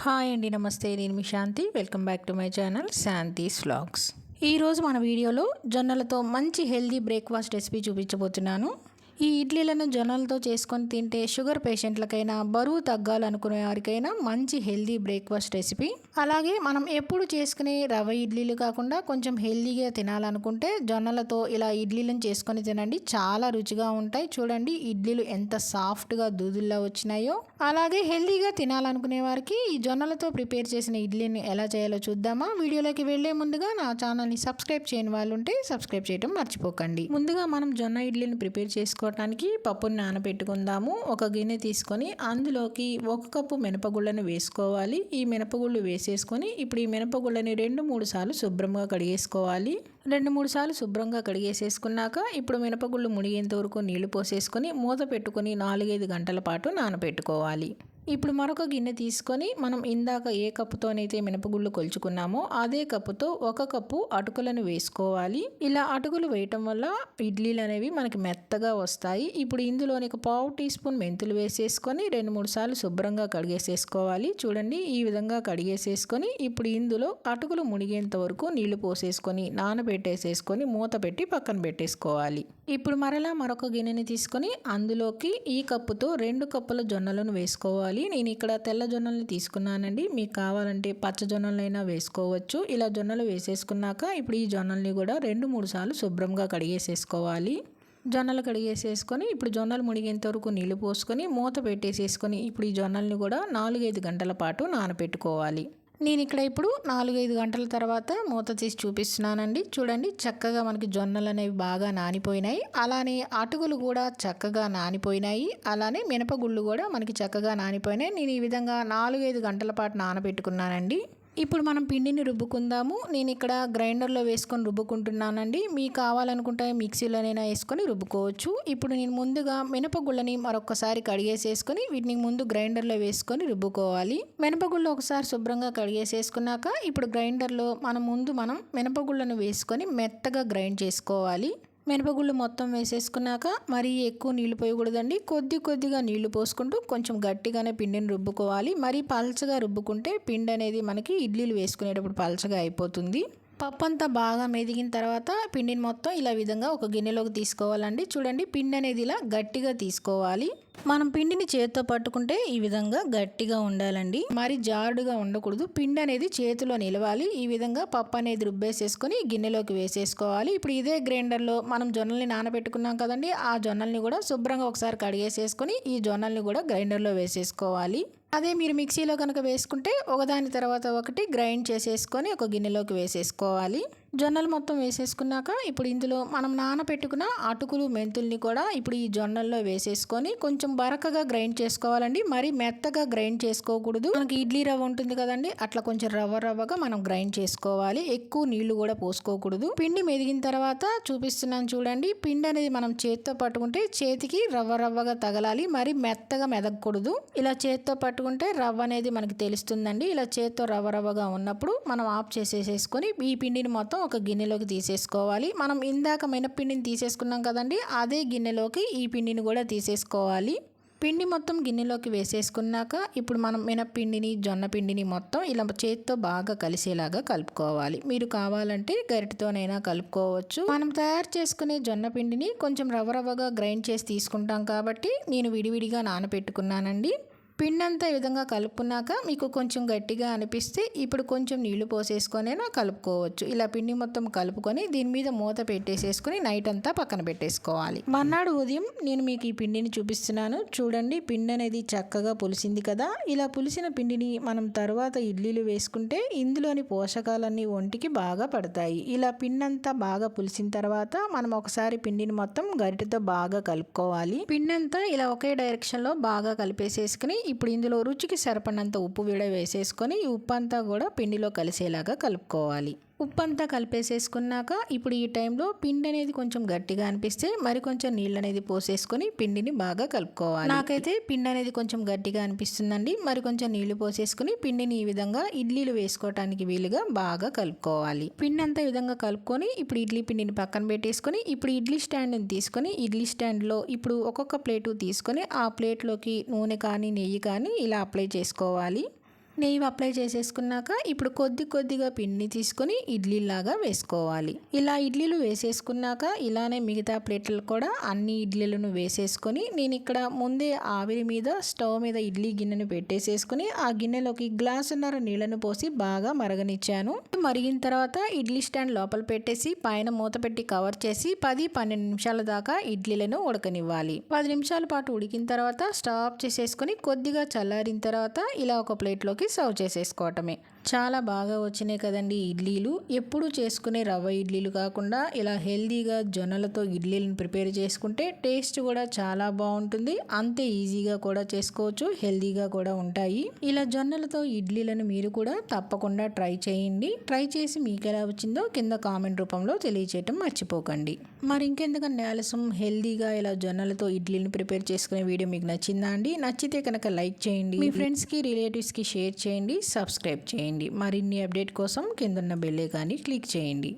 Hi అండి, నమస్తే. నేను మీ Shanti. Welcome back to my channel Shanti's vlogs. ఈరోజు మన వీడియోలో జొన్నలతో మంచి హెల్దీ బ్రేక్ఫాస్ట్ రెసిపీ చూపించబోతున్నాను. ఈ ఇడ్లీలను జొన్నలతో చేసుకొని తింటే షుగర్ పేషెంట్లకైనా, బరువు తగ్గాలనుకునే వారికైనా మంచి హెల్దీ బ్రేక్ఫాస్ట్ రెసిపీ. అలాగే మనం ఎప్పుడు చేసుకునే రవ్వ ఇడ్లీలు కాకుండా కొంచెం హెల్దీగా తినాలనుకుంటే జొన్నలతో ఇలా ఇడ్లీలను చేసుకొని తినండి. చాలా రుచిగా ఉంటాయి. చూడండి ఇడ్లీలు ఎంత సాఫ్ట్గా దూదుల్లా వచ్చినాయో. అలాగే హెల్దీగా తినాలనుకునే వారికి ఈ జొన్నలతో ప్రిపేర్ చేసిన ఇడ్లీని ఎలా చేయాలో చూద్దామా. వీడియోలోకి వెళ్లే ముందుగా నా ఛానల్ని సబ్స్క్రైబ్ చేయని వాళ్ళు ఉంటే సబ్స్క్రైబ్ చేయడం మర్చిపోకండి. ముందుగా మనం జొన్న ఇడ్లీని ప్రిపేర్ చేసుకోవడానికి పప్పుని నానబెట్టుకుందాము. ఒక గిన్నె తీసుకొని అందులోకి 1 కప్పు మినపగుళ్ళను వేసుకోవాలి. ఈ మినపగుళ్ళు వేసేసుకొని ఇప్పుడు ఈ మినపగుళ్ళని 2-3 సార్లు శుభ్రంగా కడిగేసుకోవాలి. 2-3 సార్లు శుభ్రంగా కడిగేసేసుకున్నాక ఇప్పుడు మినపగుళ్ళు మునిగేంత వరకు నీళ్లు పోసేసుకొని మూత పెట్టుకొని 4-5 గంటల పాటు నానబెట్టుకోవాలి. ఇప్పుడు మరొక గిన్నె తీసుకొని మనం ఇందాక ఏ కప్పుతోనైతే మినపగుళ్ళు కొలుచుకున్నామో అదే కప్పుతో 1 కప్పు అటుకులను వేసుకోవాలి. ఇలా అటుకులు వేయటం వల్ల ఇడ్లీలు అనేవి మనకి మెత్తగా వస్తాయి. ఇప్పుడు ఇందులోని 1/2 టీ స్పూన్ మెంతులు వేసేసుకొని 2-3 సార్లు శుభ్రంగా కడిగేసేసుకోవాలి. చూడండి ఈ విధంగా కడిగేసేసుకొని ఇప్పుడు ఇందులో అటుకులు మునిగేంత వరకు నీళ్లు పోసేసుకొని నానబెట్టేసేసుకొని మూత పెట్టి పక్కన పెట్టేసుకోవాలి. ఇప్పుడు మరొక గిన్నెని తీసుకొని అందులోకి ఈ కప్పుతో 2 కప్పుల జొన్నలను వేసుకోవాలి. నేను ఇక్కడ తెల్ల జొన్నల్ని తీసుకున్నానండి. మీకు కావాలంటే పచ్చ జొన్నలైనా వేసుకోవచ్చు. ఇలా జొన్నలు వేసేసుకున్నాక ఇప్పుడు ఈ జొన్నల్ని కూడా 2-3 సార్లు శుభ్రంగా కడిగేసేసుకోవాలి. జొన్నలు కడిగేసేసుకొని ఇప్పుడు జొన్నలు మునిగేంత వరకు నీళ్లు పోసుకొని మూత పెట్టేసేసుకొని ఇప్పుడు ఈ జొన్నల్ని కూడా 4-5 గంటల పాటు నానబెట్టుకోవాలి. నేను ఇక్కడ ఇప్పుడు 4-5 గంటల తర్వాత మూత తీసి చూపిస్తున్నానండి. చూడండి చక్కగా మనకి జొన్నలు అనేవి బాగా నానిపోయినాయి. అలానే అటుకులు కూడా చక్కగా నానిపోయినాయి. అలానే మినపగుళ్ళు కూడా మనకి చక్కగా నానిపోయినాయి. నేను ఈ విధంగా 4-5 గంటల పాటు నానబెట్టుకున్నానండి. ఇప్పుడు మనం పిండిని రుబ్బుకుందాము. నేను ఇక్కడ గ్రైండర్లో వేసుకొని రుబ్బుకుంటున్నానండి. మీకు కావాలనుకుంటే మిక్సీలోనైనా వేసుకొని రుబ్బుకోవచ్చు. ఇప్పుడు నేను ముందుగా మినపగుళ్ళని మరొకసారి కడిగేసేసుకొని వీటిని ముందు గ్రైండర్లో వేసుకొని రుబ్బుకోవాలి. మినపగుళ్ళు ఒకసారి శుభ్రంగా కడిగేసేసుకున్నాక ఇప్పుడు గ్రైండర్లో మనం మినపగుళ్ళను వేసుకొని మెత్తగా గ్రైండ్ చేసుకోవాలి. మినపగుళ్ళు మొత్తం వేసేసుకున్నాక మరీ ఎక్కువ నీళ్లు పోయకూడదండి. కొద్దిగా నీళ్లు పోసుకుంటూ కొంచెం గట్టిగానే పిండిని రుబ్బుకోవాలి. మరీ పల్చగా రుబ్బుకుంటే పిండి అనేది మనకి ఇడ్లీలు వేసుకునేటప్పుడు పల్చగా అయిపోతుంది. పప్పు అంతా బాగా మెదిగిన తర్వాత పిండిని మొత్తం ఇలా విధంగా ఒక గిన్నెలోకి తీసుకోవాలండి. చూడండి పిండి అనేది ఇలా గట్టిగా తీసుకోవాలి. మనం పిండిని చేతితో పట్టుకుంటే ఈ విధంగా గట్టిగా ఉండాలండి. మరి జారుడుగా ఉండకూడదు. పిండి అనేది చేతిలో నిలవాలి. ఈ విధంగా పప్పు అనేది రుబ్బేసేసుకొని గిన్నెలోకి వేసేసుకోవాలి. ఇప్పుడు ఇదే గ్రైండర్లో మనం జొన్నల్ని నానబెట్టుకున్నాం కదండి. ఆ జొన్నల్ని కూడా శుభ్రంగా ఒకసారి కడిగేసేసుకొని ఈ జొన్నల్ని కూడా గ్రైండర్లో వేసేసుకోవాలి. అదే మీరు మిక్సీలో కనుక వేసుకుంటే ఒకదాని తర్వాత ఒకటి గ్రైండ్ చేసేసుకొని ఒక గిన్నెలోకి వేసేసుకోవాలి. జొన్నలు మొత్తం వేసేసుకున్నాక ఇప్పుడు ఇందులో మనం నానబెట్టుకున్న అటుకులు మెంతుల్ని కూడా ఇప్పుడు ఈ జొన్నల్లో వేసేసుకొని కొంచెం బరకగా గ్రైండ్ చేసుకోవాలండి. మరి మెత్తగా గ్రైండ్ చేసుకోకూడదు. మనకి ఇడ్లీ రవ్వ ఉంటుంది కదండి, అట్లా కొంచెం రవ్వగా మనం గ్రైండ్ చేసుకోవాలి. ఎక్కువ నీళ్లు కూడా పోసుకోకూడదు. పిండి మెదిగిన తర్వాత చూపిస్తున్నాను చూడండి. పిండి అనేది మనం చేతితో పట్టుకుంటే చేతికి రవ్వగా తగలాలి. మరి మెత్తగా మెదగకూడదు. ఇలా చేతితో పట్టుకుంటే రవ్వ అనేది మనకి తెలుస్తుందండి. ఇలా చేతితో రవ్వగా ఉన్నప్పుడు మనం ఆఫ్ చేసేసుకొని ఈ పిండిని మొత్తం ఒక గిన్నెలోకి తీసేసుకోవాలి. మనం ఇందాక మినప్పిండిని తీసేసుకున్నాం కదండి, అదే గిన్నెలోకి ఈ పిండిని కూడా తీసేసుకోవాలి. పిండి మొత్తం గిన్నెలోకి వేసేసుకున్నాక ఇప్పుడు మనం మినప్పిండిని జొన్న పిండిని మొత్తం ఇలా చేతితో బాగా కలిసేలాగా కలుపుకోవాలి. మీరు కావాలంటే గరిటెతోనైనా కలుపుకోవచ్చు. మనం తయారు చేసుకునే జొన్న పిండిని కొంచెం రవ్వగా గ్రైండ్ చేసి తీసుకుంటాం కాబట్టి నేను విడివిడిగా నానబెట్టుకున్నానండి. పిండి అంతా ఈ విధంగా కలుపుకున్నాక మీకు కొంచెం గట్టిగా అనిపిస్తే ఇప్పుడు కొంచెం నీళ్లు పోసేసుకొనైనా కలుపుకోవచ్చు. ఇలా పిండి మొత్తం కలుపుకొని దీని మీద మూత పెట్టేసేసుకొని నైట్ అంతా పక్కన పెట్టేసుకోవాలి. మర్నాడు ఉదయం నేను మీకు ఈ పిండిని చూపిస్తున్నాను. చూడండి పిండి అనేది చక్కగా పులిసింది కదా. ఇలా పులిసిన పిండిని మనం తర్వాత ఇడ్లీలు వేసుకుంటే ఇందులోని పోషకాలన్నీ ఒంటికి బాగా పడతాయి. ఇలా పిండి అంతా బాగా పులిసిన తర్వాత మనం ఒకసారి పిండిని మొత్తం గరిటెతో బాగా కలుపుకోవాలి. పిండి అంతా ఇలా ఒకే డైరెక్షన్ లో బాగా కలిపేసేసుకుని ఇప్పుడు ఇందులో రుచికి సరిపడినంత ఉప్పు కూడా వేసేసుకొని ఈ ఉప్పు అంతా కూడా పిండిలో కలిసేలాగా కలుపుకోవాలి. ఉప్పు అంతా కలిపేసేసుకున్నాక ఇప్పుడు ఈ టైంలో పిండి అనేది కొంచెం గట్టిగా అనిపిస్తే మరి కొంచెం నీళ్ళు అనేది పోసేసుకొని పిండిని బాగా కలుపుకోవాలి. నాకైతే పిండి అనేది కొంచెం గట్టిగా అనిపిస్తుందండి. మరి కొంచెం నీళ్లు పోసేసుకుని పిండిని ఈ విధంగా ఇడ్లీలు వేసుకోవటానికి వీలుగా బాగా కలుపుకోవాలి. పిండి అంతా ఈ విధంగా కలుపుకొని ఇప్పుడు ఇడ్లీ పిండిని పక్కన పెట్టేసుకొని ఇప్పుడు ఇడ్లీ స్టాండ్ని తీసుకొని ఇడ్లీ స్టాండ్లో ఇప్పుడు ఒక్కొక్క ప్లేటు తీసుకొని ఆ ప్లేట్లోకి నూనె కానీ నెయ్యి కానీ ఇలా అప్లై చేసుకోవాలి. నెయ్యి అప్లై చేసేసుకున్నాక ఇప్పుడు కొద్దిగా పిండిని తీసుకొని ఇడ్లీలాగా వేసుకోవాలి. ఇలా ఇడ్లీలు వేసేసుకున్నాక ఇలానే మిగతా ప్లేట్లలో కూడా అన్ని ఇడ్లీలను వేసేసుకొని నేను ఇక్కడ ముందే ఆవిరి మీద స్టవ్ మీద ఇడ్లీ గిన్నెను పెట్టేసేసుకుని ఆ గిన్నెలోకి గ్లాసున్నర నీళ్లను పోసి బాగా మరగనిచ్చాను. మరిగిన తర్వాత ఇడ్లీ స్టాండ్ లోపల పెట్టేసి పైన మూత పెట్టి కవర్ చేసి 10-12 నిమిషాల దాకా ఇడ్లీలను ఉడకనివ్వాలి. 10 నిమిషాల పాటు ఉడికిన తర్వాత స్టవ్ ఆఫ్ చేసేసుకొని కొద్దిగా చల్లారిన తర్వాత ఇలా ఒక ప్లేట్లోకి సర్వ్ చేసేసుకోవటమే. చాలా బాగా వచ్చినాయి కదండి ఇడ్లీలు. ఎప్పుడు చేసుకునే రవ్వ ఇడ్లీలు కాకుండా ఇలా హెల్దీగా జొన్నలతో ఇడ్లీలను ప్రిపేర్ చేసుకుంటే టేస్ట్ కూడా చాలా బాగుంటుంది. అంతే ఈజీగా కూడా చేసుకోవచ్చు, హెల్దీగా కూడా ఉంటాయి. ఇలా జొన్నలతో ఇడ్లీలను మీరు కూడా తప్పకుండా ట్రై చేయండి. ట్రై చేసి మీకు ఎలా వచ్చిందో కింద కామెంట్ రూపంలో తెలియచేయటం మర్చిపోకండి. మరి ఇంకెందుకంటే ఆలస్యం, హెల్దీగా ఇలా జొన్నలతో ఇడ్లీని ప్రిపేర్ చేసుకునే వీడియో మీకు నచ్చిందా అండి? నచ్చితే కనుక లైక్ చేయండి, మీ ఫ్రెండ్స్కి రిలేటివ్స్కి షేర్ చేయండి, సబ్స్క్రైబ్ చేయండి. మరిన్ని అప్డేట్ కోసం కింద ఉన్న బెల్ ఐకాన్ని క్లిక్ చేయండి.